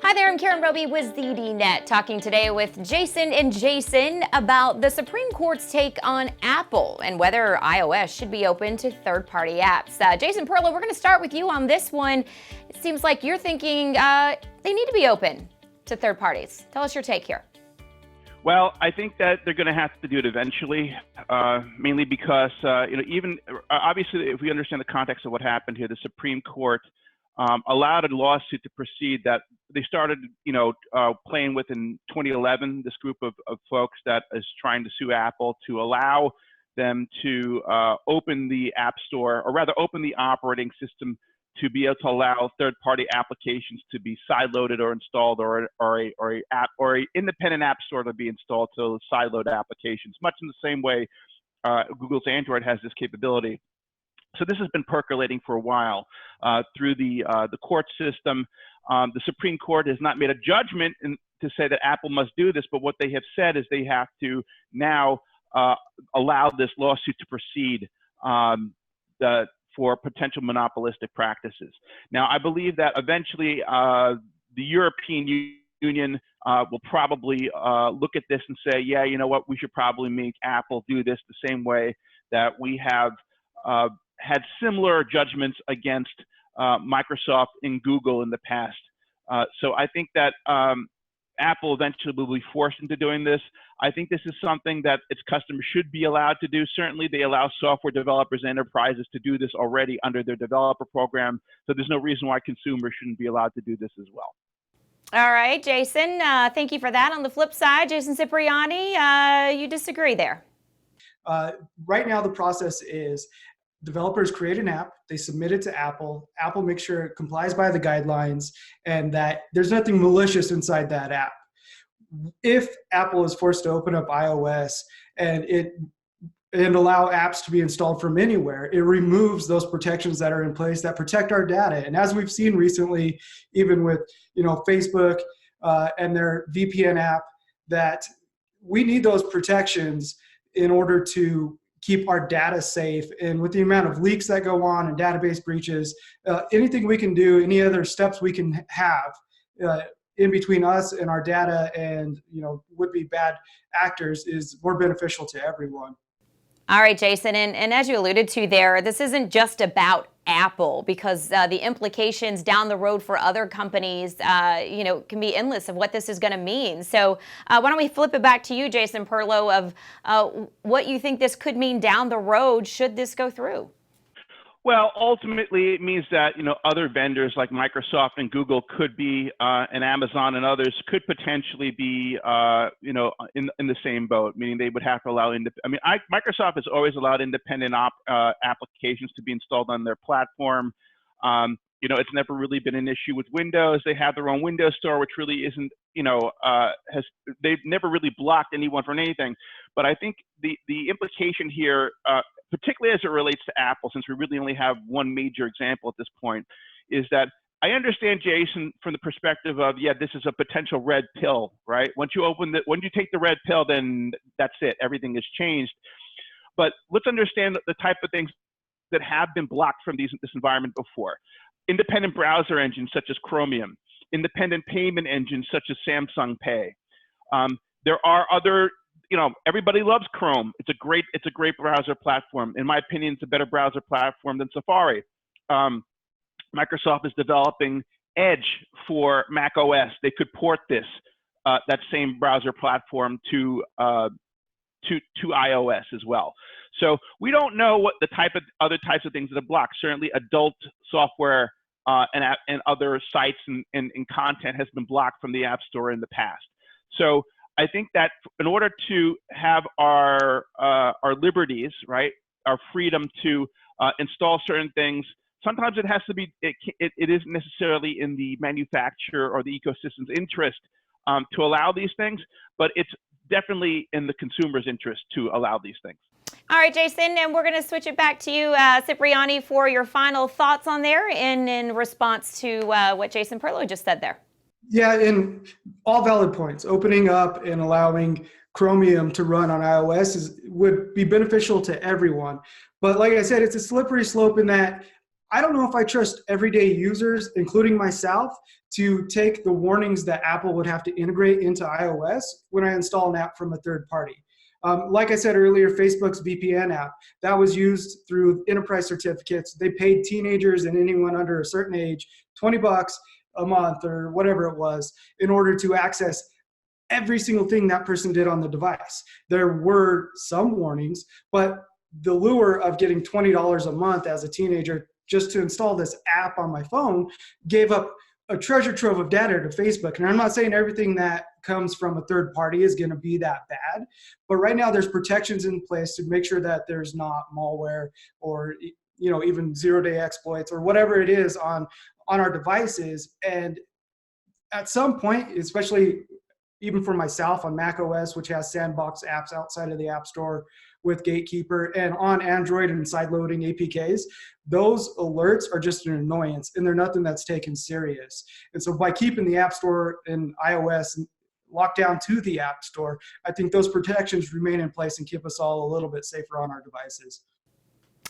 Hi there, I'm Karen Roby with ZDNet, talking today with Jason and Jason about the Supreme Court's take on Apple and whether iOS should be open to third-party apps. Jason Perlow, we're going to start with you on this one. It seems like you're thinking they need to be open to third parties. Tell us your take here. Well, I think that they're going to have to do it eventually, mainly because, even obviously, if we understand the context of what happened here, the Supreme Court allowed a lawsuit to proceed that they started, playing with in 2011, this group of folks that is trying to sue Apple to allow them to open the App Store, or rather open the operating system to be able to allow third-party applications to be sideloaded or installed, or a independent app store to be installed to sideload applications, much in the same way Google's Android has this capability. So this has been percolating for a while through the court system. The Supreme Court has not made a judgment to say that Apple must do this, but what they have said is they have to now allow this lawsuit to proceed for potential monopolistic practices. Now, I believe that eventually the European Union will probably look at this and say, yeah, you know what, we should probably make Apple do this the same way that we have had similar judgments against Microsoft and Google in the past. So I think that Apple eventually will be forced into doing this. I think this is something that its customers should be allowed to do. Certainly, they allow software developers and enterprises to do this already under their developer program. So there's no reason why consumers shouldn't be allowed to do this as well. All right, Jason, thank you for that. On the flip side, Jason Cipriani, you disagree there. Right now, the process is developers create an app, they submit it to Apple, Apple makes sure it complies by the guidelines, and that there's nothing malicious inside that app. If Apple is forced to open up iOS and allow apps to be installed from anywhere, it removes those protections that are in place that protect our data. And as we've seen recently, even with Facebook and their VPN app, that we need those protections in order to keep our data safe. And with the amount of leaks that go on and database breaches, anything we can do, any other steps we can have in between us and our data and would-be bad actors is more beneficial to everyone. All right, Jason, and as you alluded to there, this isn't just about Apple, because the implications down the road for other companies, can be endless of what this is going to mean. So why don't we flip it back to you, Jason Perlow, of what you think this could mean down the road should this go through? Well, ultimately, it means that other vendors like Microsoft and Google could be, and Amazon and others could potentially be, in the same boat. Meaning they would have to allow. Microsoft has always allowed independent applications to be installed on their platform. It's never really been an issue with Windows. They have their own Windows Store, which really isn't, they've never really blocked anyone from anything. But I think the implication here, particularly as it relates to Apple, since we really only have one major example at this point, is that I understand, Jason, from the perspective of, yeah, this is a potential red pill, right? Once you take the red pill, then that's it. Everything has changed. But let's understand the type of things that have been blocked from this environment before. Independent browser engines such as Chromium, independent payment engines such as Samsung Pay. There are other, everybody loves Chrome. It's a great browser platform. In my opinion, it's a better browser platform than Safari. Microsoft is developing Edge for Mac OS. They could port that same browser platform to iOS as well. So we don't know what the other types of things that are blocked. Certainly, adult software and other sites and content has been blocked from the App Store in the past. So I think that in order to have our liberties, right, our freedom to install certain things, sometimes it has to be. It isn't necessarily in the manufacturer or the ecosystem's interest to allow these things, but it's definitely in the consumer's interest to allow these things. All right, Jason, and we're going to switch it back to you, Cipriani, for your final thoughts on there in response to what Jason Perlow just said there. Yeah, and all valid points. Opening up and allowing Chromium to run on iOS would be beneficial to everyone. But like I said, it's a slippery slope in that I don't know if I trust everyday users, including myself, to take the warnings that Apple would have to integrate into iOS when I install an app from a third party. Like I said earlier, Facebook's VPN app, that was used through enterprise certificates. They paid teenagers and anyone under a certain age $20 a month or whatever it was in order to access every single thing that person did on the device. There were some warnings, but the lure of getting $20 a month as a teenager just to install this app on my phone gave up a treasure trove of data to Facebook. And I'm not saying everything that comes from a third party is going to be that bad, but right now there's protections in place to make sure that there's not malware or even zero-day exploits or whatever it is on our devices. And at some point, especially even for myself on Mac OS, which has sandbox apps outside of the App Store with Gatekeeper, and on Android and sideloading APKs, those alerts are just an annoyance and they're nothing that's taken serious. And so by keeping the App Store and iOS locked down to the App Store, I think those protections remain in place and keep us all a little bit safer on our devices.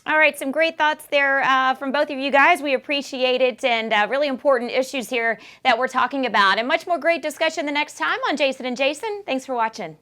All right, some great thoughts there from both of you guys. We appreciate it, and really important issues here that we're talking about. And much more great discussion the next time on Jason and Jason. Thanks for watching.